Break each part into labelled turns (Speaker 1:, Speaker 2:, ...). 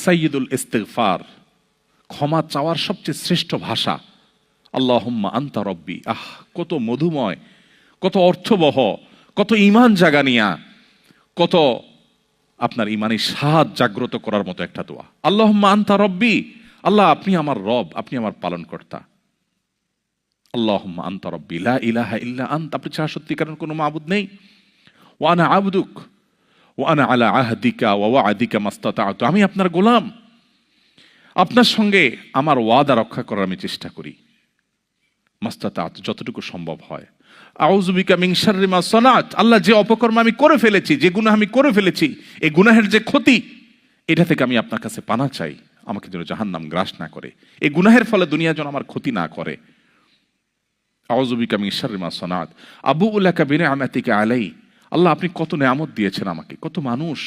Speaker 1: সাইয়্যিদুল ইস্তিগফার, ক্ষমা চাওয়ার সবচেয়ে শ্রেষ্ঠ ভাষা আল্লাহুম্মা আনতা রব্বি। কত মধুময়, কত অর্থবহ, কত ঈমান জাগানিয়া, কত আপনার ঈমানি স্বাদ জাগ্রত করার মতো একটা দোয়া। আল্লাহুম্মা আনতা রব্বি, আল্লাহ আপনি আমার রব, আপনি আমার পালনকর্তা। আল্লাহুম্মা আনতা রব্বি লা ইলাহা ইল্লা আনতা, আপনি ছাড়া সত্যিকারের কোনো মাবুদ নেই। ওয়া আনা আবদুক ওয়া আনা আলা আহদিকা ওয়া ওয়া'দিকা মাস্তাতা'তু, আমি আপনার গোলাম, আপনার সঙ্গে আমার ওয়াদা রক্ষা করার আমি চেষ্টা করি, মাস্তাতা'তু, যতটুকু সম্ভব হয়। আউযু বিকা মিন শাররি মা সানাত, আল্লাহ যে অপকর্ম আমি করে ফেলেছি, যে গুনাহ আমি করে ফেলেছি, এই গুনাহের যে ক্ষতি, এটা থেকে আমি আপনার কাছে পানা চাই, আমাকে যেন জাহান্নাম গ্রাস না করে, এই গুনাহের ফলে দুনিয়া যেন আমার ক্ষতি না করে। আউযু বিকা মিন শাররি মা সানাত আবুউ লাকা বিনি'মাতিকা আলাই, আল্লাহ আপনি কত নেয়ামত দিয়েছেন আমাকে, কত মানুষ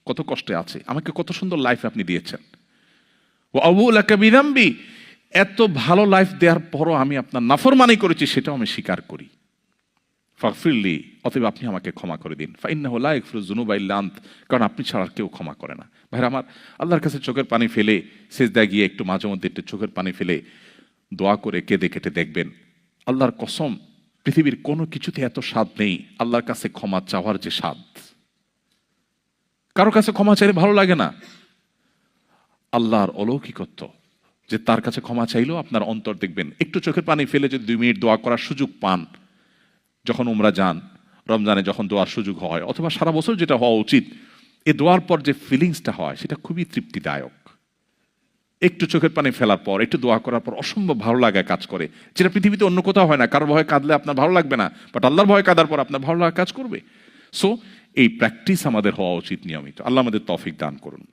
Speaker 1: কত কষ্টে আছে, আমাকে কত সুন্দর লাইফ আপনি দিয়েছেন। ওয়া আবুউ লাকা বিযামবি, এত ভালো লাইফ দেওয়ার পরও আমি আপনার নাফরমানি করেছি, সেটাও আমি স্বীকার করি। ফাগফিরলি, অতএব আপনি আমাকে ক্ষমা করে দিন। ফাইন্নাহু লা ইয়াগফিরুয যুনুবা ইল্লা আনত, কারণ আপনি ছাড়া আর কেউ ক্ষমা করে না। ভাইরা আমার, আল্লাহর কাছে চোখের পানি ফেলে সিজদায় গিয়ে একটু মাঝে মধ্যে একটু চোখের পানি ফেলে দোয়া করে কেঁদে কেটে দেখবেন, আল্লাহর কসম পৃথিবীর কোনো কিছুতে এত স্বাদ নেই আল্লাহর কাছে ক্ষমা চাওয়ার যে স্বাদ। কারো কাছে ক্ষমা চাইলে ভালো লাগে না। আল্লাহর অলৌকিকত্ব যে তার কাছে ক্ষমা চাইলেও আপনার অন্তর দেখবেন, একটু চোখের পানি ফেলে যদি 2 মিনিট দোয়া করার সুযোগ পান, যখন উমরা যান, রমজানে যখন দোয়ার সুযোগ হয়, অথবা সারা বছর যেটা হওয়া উচিত, এই দোয়ার পর যে ফিলিংসটা হয় সেটা খুবই তৃপ্তিদায়ক। একটু চোখের পানি ফেলার পর, একটু দোয়া করার পর অসম্ভব ভালো লাগা কাজ করে, যেটা পৃথিবীতে অন্য কোথাও হয় না। কারোর ভয়ে কাঁদলে আপনার ভালো লাগবে না, বাট আল্লাহর ভয়ে কাঁদার পর আপনার ভালো লাগা কাজ করবে। সো এই প্র্যাকটিস আমাদের হওয়া উচিত নিয়মিত। আল্লাহ আমাদের তৌফিক দান করুন।